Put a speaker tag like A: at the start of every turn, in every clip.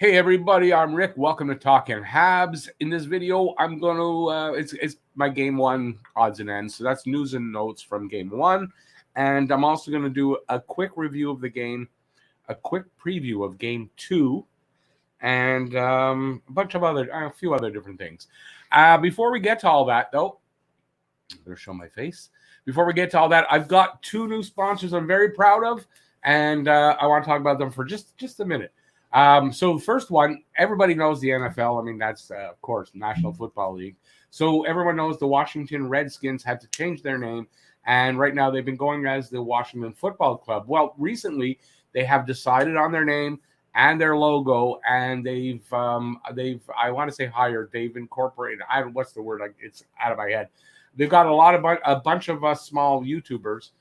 A: Hey everybody, I'm Rick. Welcome to Talking Habs. In this video, I'm going to it's my game one odds and ends. So that's news and notes from game one, and I'm also going to do a quick review of the game, a quick preview of game two, and a few other different things. Before we get to all that, though, I'm going to show my face. Before we get to all that, I've got two new sponsors I'm very proud of, and I want to talk about them for just a minute. So the first one, everybody knows the NFL. I mean, that's, of course, National Football League. So everyone knows the Washington Redskins had to change their name, and right now they've been going as the Washington Football Club. Well, recently they have decided on their name and their logo, and they've I want to say hired, they've incorporated. What's the word? It's out of my head. They've got a bunch of small YouTubers,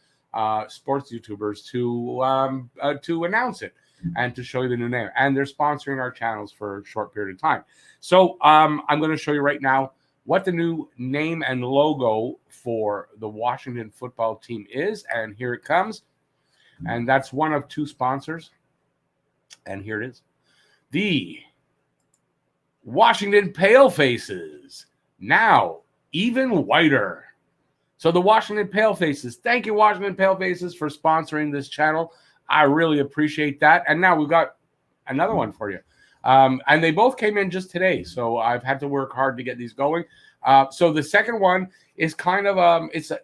A: sports YouTubers, to announce it and to show you the new name. And they're sponsoring our channels for a short period of time. So I'm going to show you right now what the new name and logo for the Washington football team is. And here it comes. And that's one of two sponsors. And here it is. The Washington Palefaces. Now even whiter. So the Washington Palefaces. Thank you, Washington Palefaces, for sponsoring this channel. I really appreciate that. And now we've got another one for you. And they both came in just today, so I've had to work hard to get these going. So the second one is kind of it's a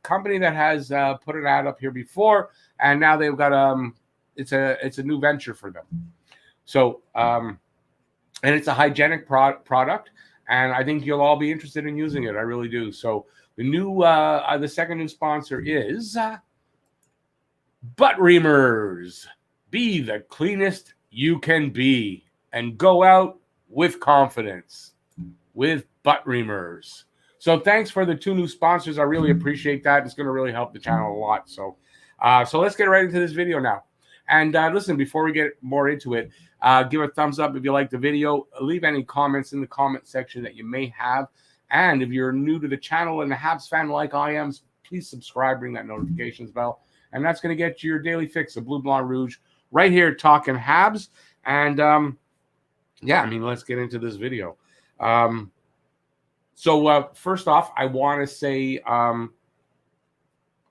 A: company that has put an ad up here before, and now they've got it's a new venture for them. So and it's a hygienic product, and I think you'll all be interested in using it. I really do. So the second new sponsor is Butt Reamers. Be the cleanest you can be and go out with confidence with Butt Reamers. So thanks for the two new sponsors. I really appreciate that. It's going to really help the channel a lot. So let's get right into this video now. And listen, before we get more into it, give a thumbs up if you like the video. Leave any comments in the comment section that you may have. And if you're new to the channel and a Habs fan like I am, please subscribe, ring that notifications bell. And that's going to get you your daily fix of Blue, Blanc, Rouge right here Talking Habs. And, let's get into this video. First off, I want to say I'm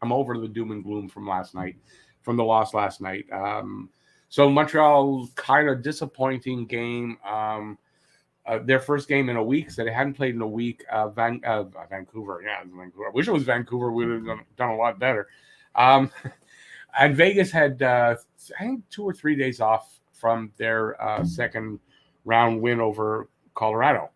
A: over the doom and gloom from the loss last night. So Montreal, kind of disappointing game. Their first game in a week, so they hadn't played in a week. Vancouver. Yeah, it was Vancouver. I wish it was Vancouver. We would have done a lot better. And Vegas had, I think, 2 or 3 days off from their second round win over Colorado.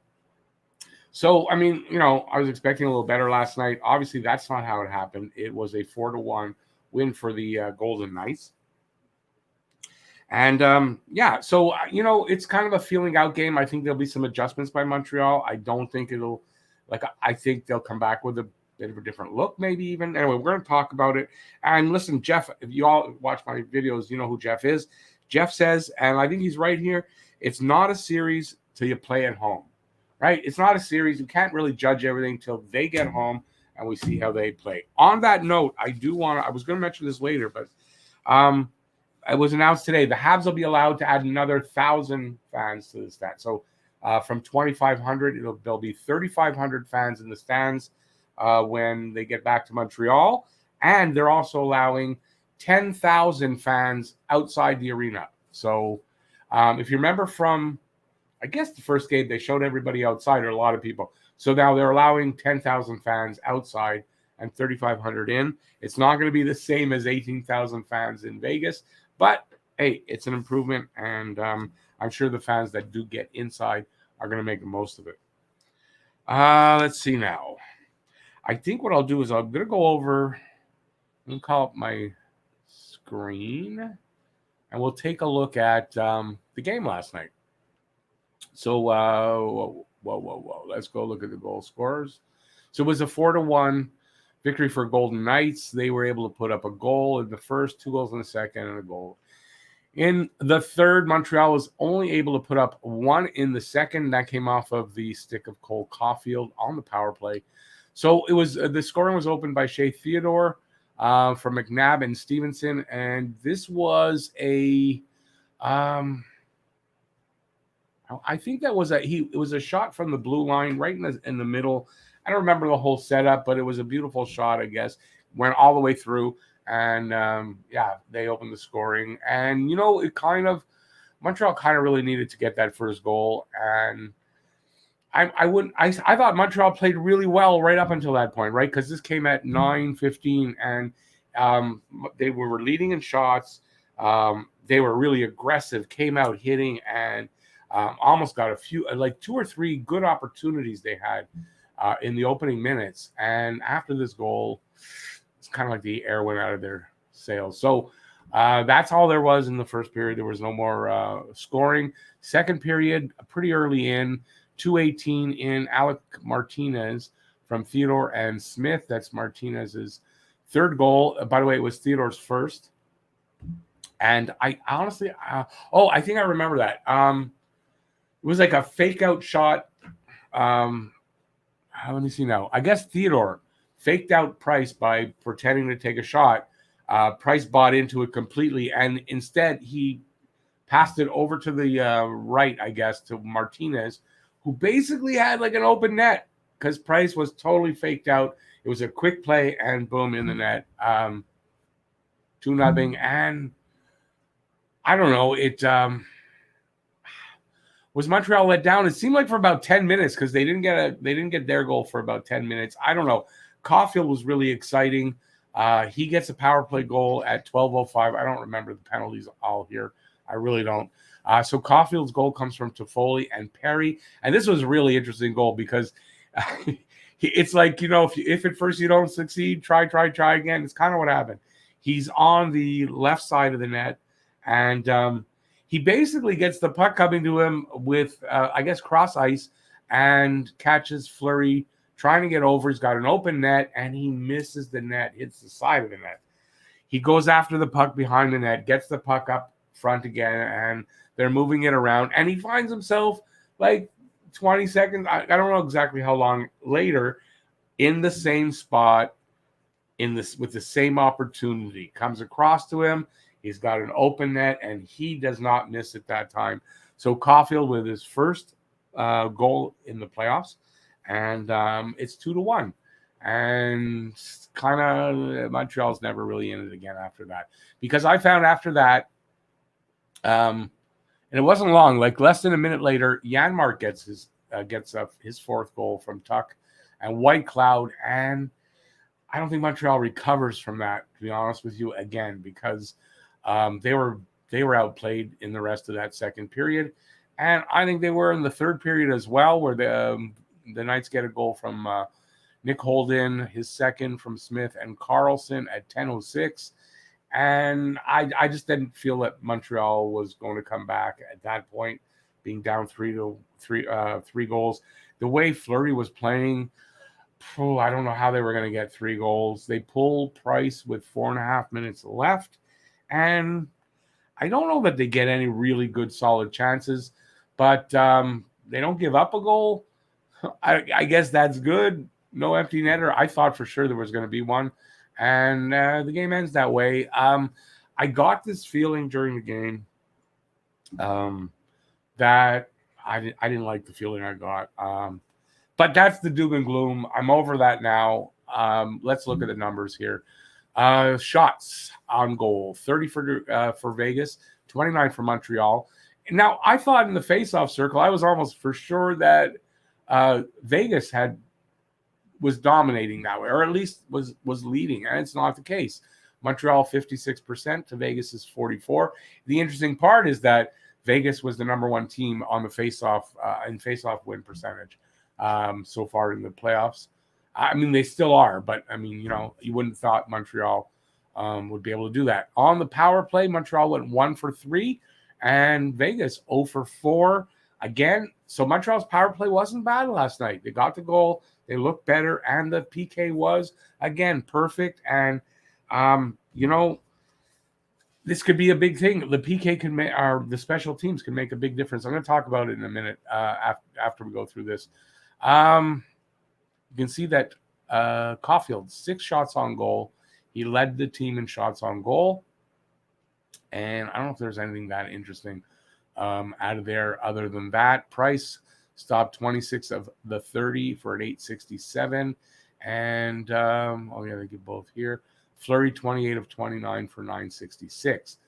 A: So, I mean, I was expecting a little better last night. Obviously, that's not how it happened. It was a 4-1 win for the Golden Knights. And, it's kind of a feeling out game. I think there'll be some adjustments by Montreal. I don't think I think they'll come back with a bit of a different look, maybe even. Anyway, we're going to talk about it. And listen, Jeff, if you all watch my videos, you know who Jeff is. Jeff says, and I think he's right here, it's not a series till you play at home, right? It's not a series. You can't really judge everything till they get home and we see how they play. On that note, I was going to mention this later, but it was announced today, the Habs will be allowed to add another 1,000 fans to the stand. So from 2,500, there'll be 3,500 fans in the stands when they get back to Montreal. And they're also allowing 10,000 fans outside the arena. So if you remember from, I guess, the first game, they showed everybody outside, or a lot of people. So now they're allowing 10,000 fans outside and 3,500 in. It's not going to be the same as 18,000 fans in Vegas. But, hey, it's an improvement, and I'm sure the fans that do get inside are going to make the most of it. Let's see now. I think what I'll do is I'm going to go over and call up my screen, and we'll take a look at the game last night. So, whoa. Let's go look at the goal scorers. So it was a 4-1 victory for Golden Knights. They were able to put up a goal in the first, 2 goals in the second, and a goal in the third. Montreal was only able to put up 1 in the second. That came off of the stick of Cole Caulfield on the power play. So it was the scoring was opened by Shea Theodore from McNabb and Stevenson, and this was a I think that was it was a shot from the blue line right in the middle. I don't remember the whole setup, but it was a beautiful shot, I guess. Went all the way through, and yeah, they opened the scoring. And it kind of Montreal kind of really needed to get that first goal, and I thought Montreal played really well right up until that point, right? Because this came at 9:15, and they were leading in shots. They were really aggressive, came out hitting, and almost got a few, like 2 or 3 good opportunities they had in the opening minutes. And after this goal, it's kind of like the air went out of their sails. So that's all there was in the first period. There was no more scoring. Second period, pretty early in, 2:18 in, Alec Martinez from Theodore and Smith. That's Martinez's third goal. By the way, it was Theodore's first. And I honestly, I think I remember that. It was like a fake out shot. Let me see now. I guess Theodore faked out Price by pretending to take a shot. Price bought into it completely, and instead he passed it over to the right, I guess, to Martinez, who basically had like an open net because Price was totally faked out. It was a quick play, and boom, in the net. 2-0, and I don't know. It was Montreal let down. It seemed like for about 10 minutes because they didn't get their goal for about 10 minutes. I don't know. Caulfield was really exciting. He gets a power play goal at 12:05. I don't remember the penalties all here. I really don't. So Caulfield's goal comes from Toffoli and Perry, and this was a really interesting goal because it's like if at first you don't succeed, try again. It's kind of what happened. He's on the left side of the net, and he basically gets the puck coming to him with, I guess, cross ice, and catches Fleury trying to get over. He's got an open net, and he misses the net, hits the side of the net. He goes after the puck behind the net, gets the puck up front again, and they're moving it around. And he finds himself like 20 seconds, I don't know exactly how long later, in the same spot, with the same opportunity. Comes across to him. He's got an open net, and he does not miss it that time. So Caulfield with his first goal in the playoffs, and it's 2-1. And kind of Montreal's never really in it again after that, because I found after that, and it wasn't long, like less than a minute later, Janmark gets his fourth goal from Tuck and White Cloud, and I don't think Montreal recovers from that, to be honest with you, again, because they were outplayed in the rest of that second period, and I think they were in the third period as well, where the Knights get a goal from Nick Holden, his second from Smith and Carlson at 10:06, and I just didn't feel that Montreal was going to come back at that point, being down 3 goals. The way Fleury was playing, I don't know how they were going to get 3 goals. They pull Price with 4.5 minutes left, and I don't know that they get any really good solid chances, but they don't give up a goal. I guess that's good. No empty netter. I thought for sure there was going to be one, and the game ends that way. I got this feeling during the game that I didn't like the feeling I got. But that's the doom and gloom. I'm over that now. Let's look at the numbers here. Shots on goal, 30 for Vegas, 29 for Montreal. Now, I thought in the faceoff circle, I was almost for sure that Vegas was dominating that way, or at least was leading, and it's not the case. Montreal 56% to Vegas's 44%. The interesting part is that Vegas was the number one team on the faceoff in faceoff win percentage so far in the playoffs. I mean, they still are, but I mean, you wouldn't have thought Montreal would be able to do that. On the power play, Montreal went 1 for 3, and Vegas 0 for 4 again. So Montreal's power play wasn't bad last night. They got the goal, they looked better, and the PK was again perfect. And this could be a big thing. The PK can make, or the special teams can make a big difference. I'm going to talk about it in a minute after we go through this. You can see that Caulfield, 6 shots on goal. He led the team in shots on goal. And I don't know if there's anything that interesting out of there. Other than that, Price stopped 26 of the 30 for an 867. And, they give both here. Fleury, 28 of 29 for 966.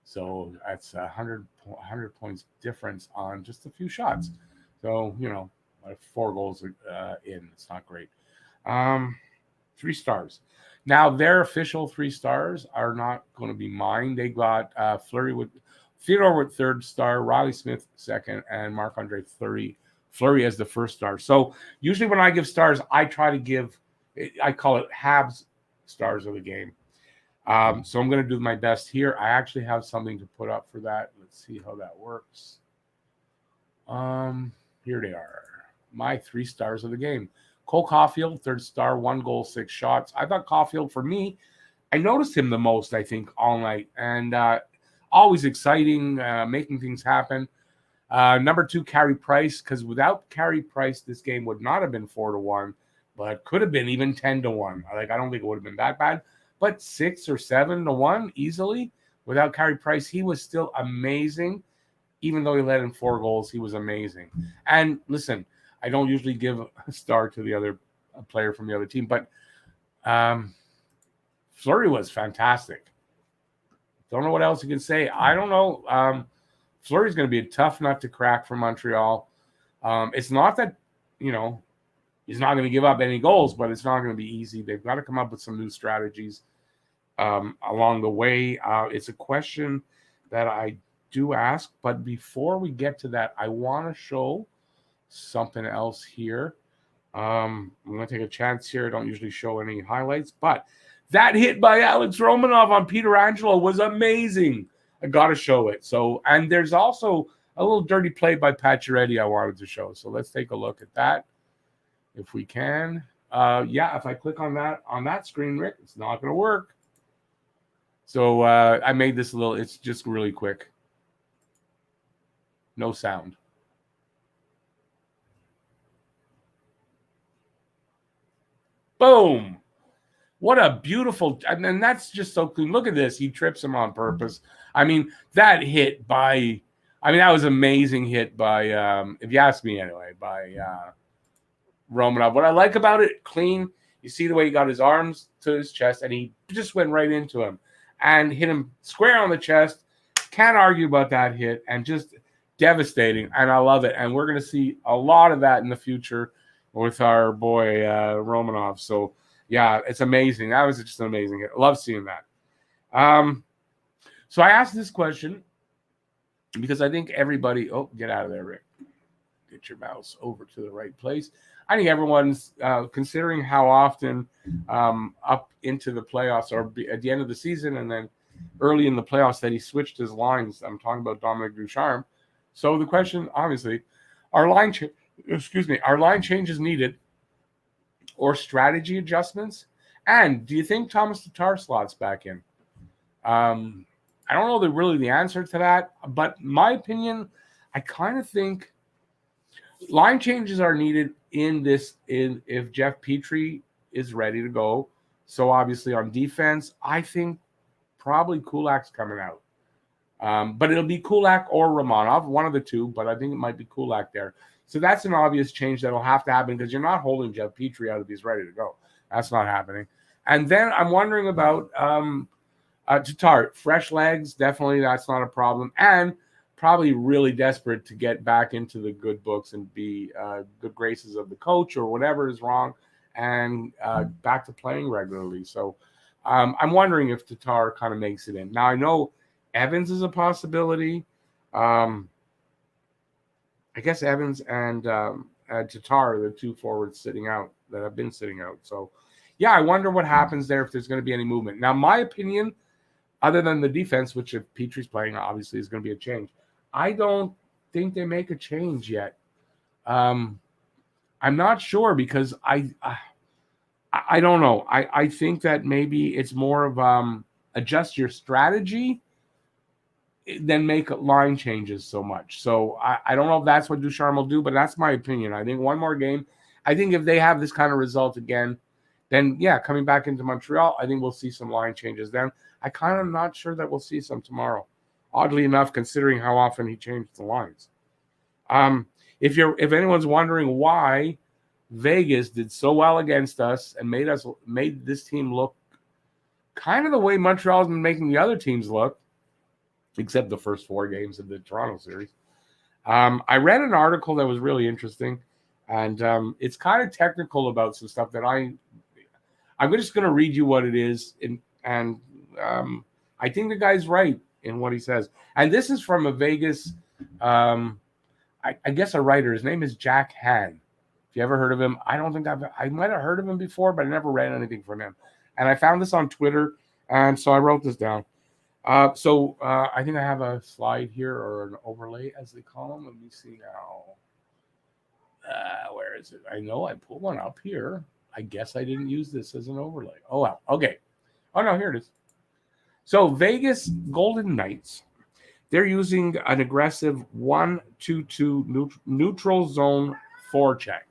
A: So that's 100 points difference on just a few shots. So, 4 goals in. It's not great. 3 stars. Now, their official 3 stars are not going to be mine. They got Theodore with 3rd star, Riley Smith 2nd, and Marc-Andre Fleury as the 1st star. So usually when I give stars, I try to give, I call it Habs stars of the game. So I'm going to do my best here. I actually have something to put up for that. Let's see how that works. Here they are. My 3 stars of the game. Cole Caulfield, 3rd star, 1 goal, 6 shots. I thought Caulfield, for me, I noticed him the most, I think, all night. And always exciting, making things happen. Number 2, Carey Price, because without Carey Price, this game would not have been 4-1, but could have been even 10-1. I don't think it would have been that bad, but 6 or 7-1 easily. Without Carey Price, he was still amazing. Even though he let in 4 goals, he was amazing. And listen, I don't usually give a star to the other player from the other team, but Fleury was fantastic. Don't know what else you can say. I don't know. Fleury's going to be a tough nut to crack for Montreal. It's not that, he's not going to give up any goals, but it's not going to be easy. They've got to come up with some new strategies along the way. It's a question that I do ask, but before we get to that, I want to show something else here. I'm going to take a chance here. I don't usually show any highlights, but that hit by Alex Romanov on Pietrangelo was amazing. I got to show it. So, and there's also a little dirty play by Pacioretty I wanted to show. So let's take a look at that if we can. If I click on that screen, Rick, it's not going to work. So I made this it's just really quick. No sound. Boom. What a beautiful, and that's just so clean. Look at this. He trips him on purpose. That hit by, that was amazing hit by, if you ask me anyway, by Romanov. What I like about it, clean. You see the way he got his arms to his chest, and he just went right into him and hit him square on the chest. Can't argue about that hit, and just devastating. And I love it. And we're going to see a lot of that in the future with our boy Romanov. So, yeah, it's amazing. That was just an amazing hit. I love seeing that. So I asked this question because I think everybody – get out of there, Rick. Get your mouse over to the right place. I think everyone's considering how often up into the playoffs or at the end of the season and then early in the playoffs that he switched his lines. I'm talking about Dominic Ducharme. So the question, obviously, are line changes needed or strategy adjustments? And do you think Thomas Tatar slots back in? I don't know the answer to that, but my opinion, I kind of think line changes are needed if Jeff Petrie is ready to go. So obviously on defense, I think probably Kulak's coming out. But it'll be Kulak or Romanov, one of the two, but I think it might be Kulak there. So that's an obvious change that'll have to happen because you're not holding Jeff Petrie out if he's ready to go. That's not happening. And then I'm wondering about Tatar. Fresh legs, definitely that's not a problem. And probably really desperate to get back into the good books and be good graces of the coach or whatever is wrong and back to playing regularly. So I'm wondering if Tatar kind of makes it in. Now, I know Evans is a possibility. I guess Evans and Tatar are the 2 forwards sitting out that have been sitting out. So, yeah, I wonder what happens there if there's going to be any movement. Now, my opinion, other than the defense, which if Petrie's playing, obviously is going to be a change. I don't think they make a change yet. I'm not sure because I don't know. I think that maybe it's more of adjust your strategy than make line changes so much. So I don't know if that's what Ducharme will do, but that's my opinion. I think one more game. I think if they have this kind of result again, then, yeah, coming back into Montreal, I think we'll see some line changes then. I kind of not sure that we'll see some tomorrow. Oddly enough, considering how often he changed the lines. If anyone's wondering why Vegas did so well against us and made this team look kind of the way Montreal's been making the other teams look, except the first 4 games of the Toronto series. I read an article that was really interesting, and it's kind of technical about some stuff that I'm just going to read you what it is, and I think the guy's right in what he says. And this is from a Vegas, I guess a writer. His name is Jack Han. If you ever heard of him, I don't think I might have heard of him before, but I never read anything from him. And I found this on Twitter, and so I wrote this down. I think I have a slide here, or an overlay, as they call them. Let me see now. Where is it? I know I put one up here. I guess I didn't use this as an overlay. Oh, well. Okay. Oh, no, here it is. So Vegas Golden Knights, they're using an aggressive 1-2-2 neutral zone forecheck.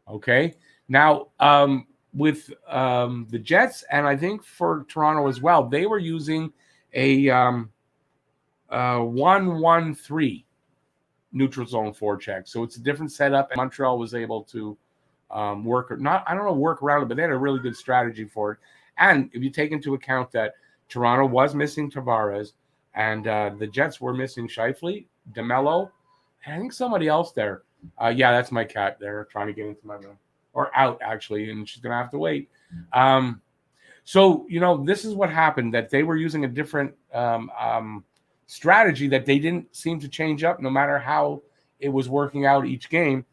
A: Okay. Now, with the Jets, and I think for Toronto as well, they were using a 1-1-3 neutral zone forecheck. So it's a different setup, and Montreal was able to work around it, but they had a really good strategy for it. And if you take into account that Toronto was missing Tavares, and the Jets were missing Scheifele, DeMello, and I think somebody else there. Yeah, that's my cat there trying to get into my room. Or out, actually, and she's going to have to wait. So, this is what happened, that they were using a different strategy that they didn't seem to change up no matter how it was working out each game.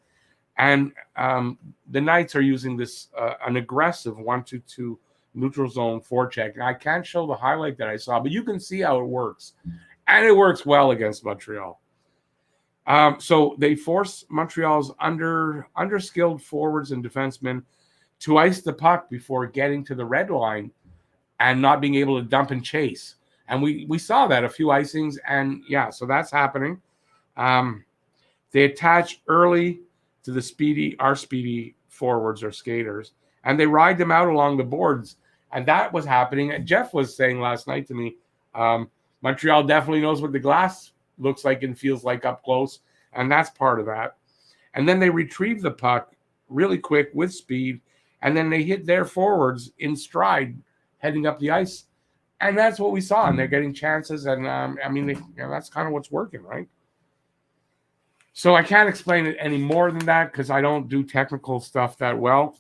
A: And the Knights are using this an aggressive 1-2-2 neutral zone forecheck. And I can't show the highlight that I saw, but you can see how it works. And it works well against Montreal. So they force Montreal's underskilled forwards and defensemen to ice the puck before getting to the red line and not being able to dump and chase. And we saw that, a few icings, and yeah, so that's happening. They attach early to our speedy forwards or skaters, and they ride them out along the boards. And that was happening. And Jeff was saying last night to me, Montreal definitely knows what the glass looks like and feels like up close, and that's part of that. And then they retrieve the puck really quick with speed, and then they hit their forwards in stride heading up the ice, and that's what we saw. And they're getting chances, and that's kind of what's working, right? So I can't explain it any more than that because I don't do technical stuff that well.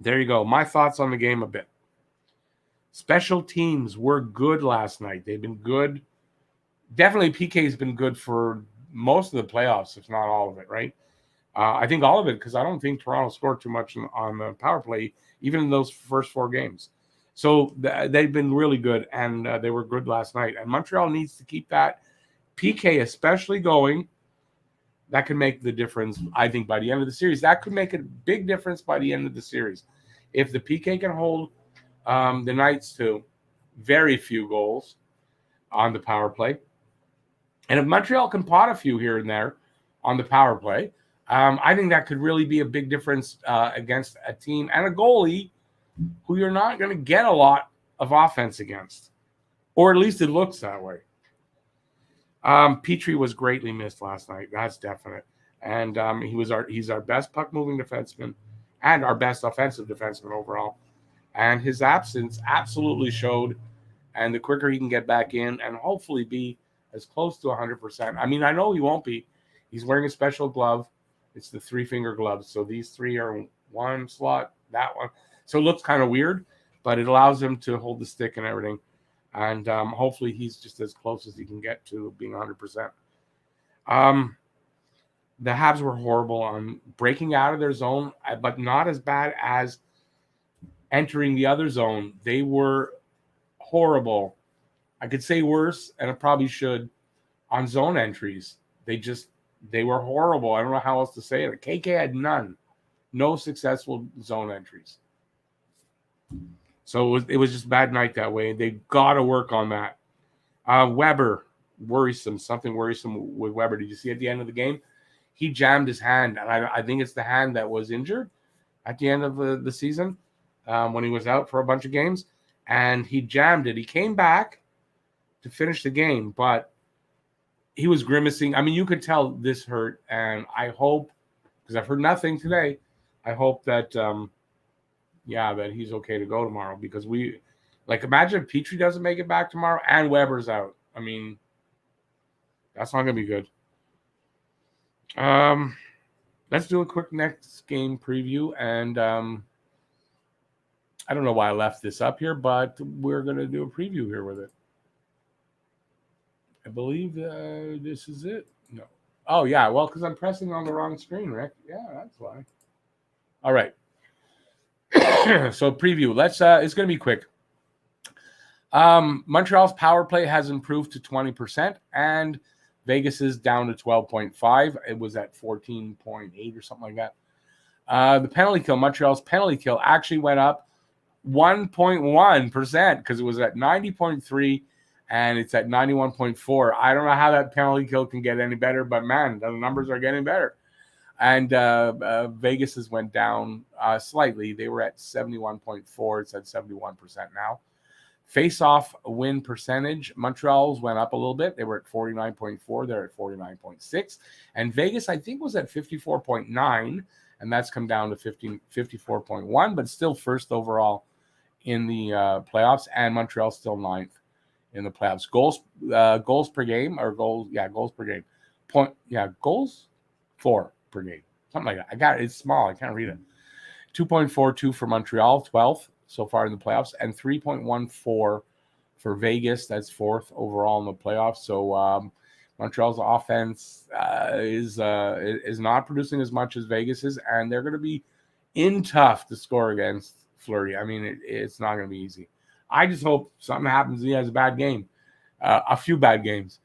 A: There you go. My thoughts on the game a bit. Special teams were good last night. They've been good. Definitely PK's been good for most of the playoffs, if not all of it, right? I think all of it, because I don't think Toronto scored too much on the power play, even in those first 4 games. So they've been really good, and they were good last night. And Montreal needs to keep that PK especially going. That could make the difference, I think, by the end of the series. That could make a big difference by the end of the series. If the PK can hold the Knights to very few goals on the power play, and if Montreal can pot a few here and there on the power play, I think that could really be a big difference against a team and a goalie who you're not going to get a lot of offense against, or at least it looks that way. Petrie was greatly missed last night. That's definite. And he's our best puck-moving defenseman and our best offensive defenseman overall. And his absence absolutely showed. And the quicker he can get back in and hopefully be as close to 100%. I mean, I know he won't be. He's wearing a special glove. It's the 3-finger gloves. So these 3 are one slot, that one. So it looks kind of weird, but it allows him to hold the stick and everything. And hopefully he's just as close as he can get to being 100%. The Habs were horrible on breaking out of their zone, but not as bad as entering the other zone. They were horrible. I could say worse, and I probably should, on zone entries. They were horrible. I don't know how else to say it. KK had none. No successful zone entries. So it was just a bad night that way. They got to work on that. Weber, something worrisome with Weber. Did you see at the end of the game? He jammed his hand, and I think it's the hand that was injured at the end of the season when he was out for a bunch of games, and he jammed it. He came back, to finish the game, but he was grimacing. I mean, you could tell this hurt, and I hope, because I've heard nothing today, I hope that, that he's okay to go tomorrow, because imagine if Petrie doesn't make it back tomorrow and Weber's out. I mean, that's not going to be good. Let's do a quick next game preview, and I don't know why I left this up here, but we're going to do a preview here with it. I believe this is it. No. Oh, yeah. Well, because I'm pressing on the wrong screen, Rick. Yeah, that's why. All right. So preview. It's going to be quick. Montreal's power play has improved to 20%, and Vegas is down to 12.5. It was at 14.8 or something like that. The penalty kill, Montreal's penalty kill actually went up 1.1% because it was at 90.3 and it's at 91.4. I don't know how that penalty kill can get any better, but man, the numbers are getting better. And Vegas's went down slightly. They were at 71.4. It's at 71% now. Face-off win percentage, Montreal's went up a little bit. They were at 49.4. They're at 49.6. And Vegas, I think, was at 54.9, and that's come down to 54.1, but still first overall in the playoffs, and Montreal's still ninth in the playoffs. Goals per game, goals per game. Goals 4 per game. Something like that. I got it. It's small. I can't read it. 2.42 for Montreal, 12th so far in the playoffs, and 3.14 for Vegas. That's fourth overall in the playoffs. So Montreal's offense is not producing as much as Vegas is, and they're going to be tough to score against Fleury. I mean, it's not going to be easy. I just hope something happens. He has a bad game, a few bad games.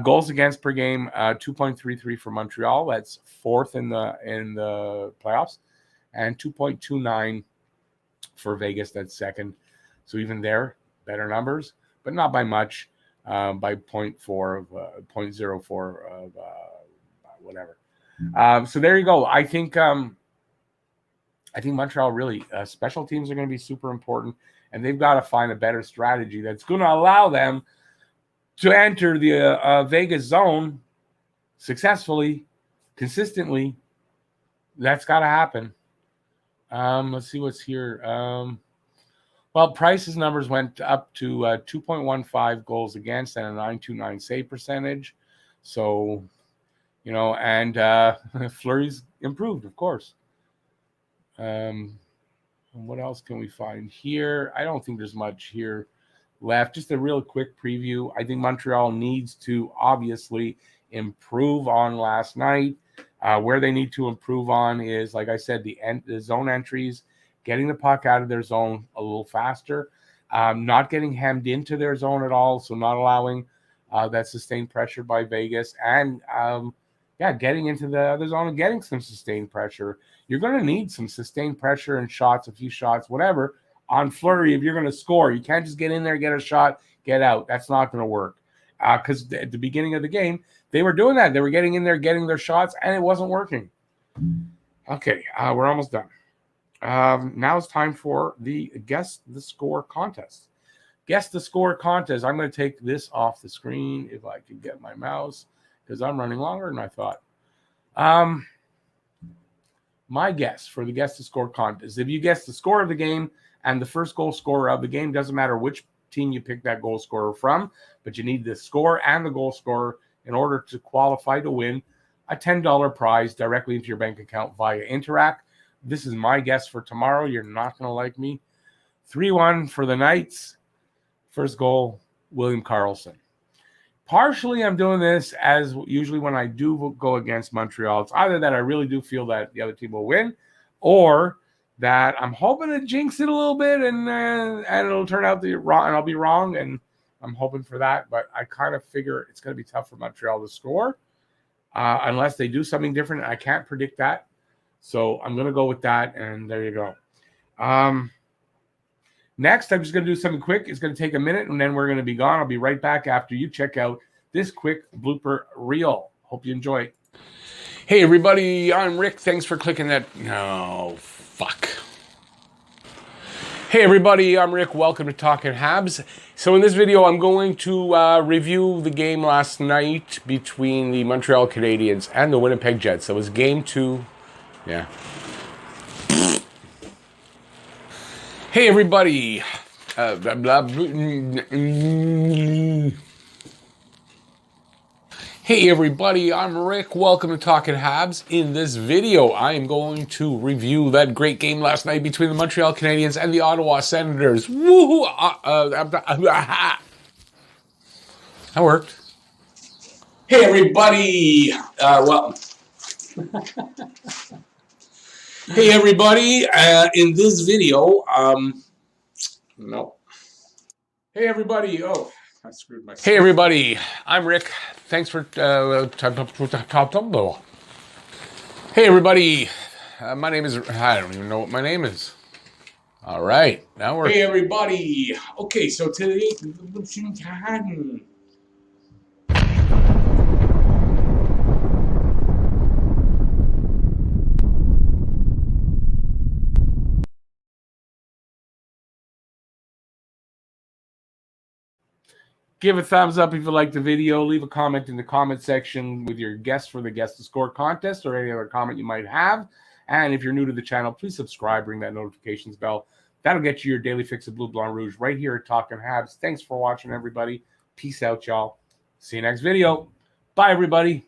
A: Goals against per game, 2.33 for Montreal. That's fourth in the playoffs, and 2.29 for Vegas. That's second. So even there, better numbers, but not by much. By 0.04 of whatever. So there you go. I think Montreal really special teams are going to be super important, and they've got to find a better strategy that's going to allow them to enter the Vegas zone successfully, consistently. That's got to happen. Let's see what's here. Well, Price's numbers went up to 2.15 goals against and a 929 save percentage. So, and Fleury's improved, of course. And what else can we find here? I don't think there's much here left. Just a real quick preview. I think Montreal needs to obviously improve on last night. Where they need to improve on is, like I said, the zone entries, getting the puck out of their zone a little faster, not getting hemmed into their zone at all, so not allowing that sustained pressure by Vegas, and getting into the other zone and getting some sustained pressure. You're going to need some sustained pressure and shots, a few shots, whatever, on Fleury if you're going to score. You can't just get in there, get a shot, get out. That's not going to work. Because at the beginning of the game, they were doing that. They were getting in there, getting their shots, and it wasn't working. Okay, we're almost done. Now it's time for the Guess the Score contest. Guess the Score contest. I'm going to take this off the screen if I can get my mouse, because I'm running longer than I thought. My guess for the Guess the Score contest, if you guess the score of the game and the first goal scorer of the game, doesn't matter which team you pick that goal scorer from, but you need the score and the goal scorer in order to qualify to win a $10 prize directly into your bank account via Interac. This is my guess for tomorrow. You're not going to like me. 3-1 for the Knights. First goal, William Karlsson. Partially, I'm doing this as usually when I do go against Montreal. It's either that I really do feel that the other team will win, or that I'm hoping to jinx it a little bit and it'll turn out wrong, and I'll be wrong, and I'm hoping for that. But I kind of figure it's going to be tough for Montreal to score unless they do something different. I can't predict that. So I'm going to go with that, and there you go. Next, I'm just going to do something quick. It's going to take a minute, and then we're going to be gone. I'll be right back after you check out this quick blooper reel. Hope you enjoy it. Hey, everybody. I'm Rick. Thanks for clicking that. No, fuck. Hey everybody, I'm Rick. Welcome to Talking Habs. So in this video, I'm going to review the game last night between the Montreal Canadiens and the Winnipeg Jets. That was game 2. Yeah. Hey everybody. Hey everybody, I'm Rick. Welcome to Talking Habs. In this video, I am going to review that great game last night between the Montreal Canadiens and the Ottawa Senators. Woohoo! That worked. Hey everybody. Hey everybody. In this video, no. Hey everybody. Oh, I screwed myself. Hey everybody. I'm Rick. Thanks for Hey everybody. My name is, I don't even know what my name is. All right. Now we're. Hey everybody. Okay, so today. Give a thumbs up if you like the video. Leave a comment in the comment section with your guess for the Guess the Score contest or any other comment you might have. And if you're new to the channel, please subscribe, ring that notifications bell. That'll get you your daily fix of Blue Blanc Rouge right here at Talking Habs. Thanks for watching, everybody. Peace out, y'all. See you next video. Bye, everybody.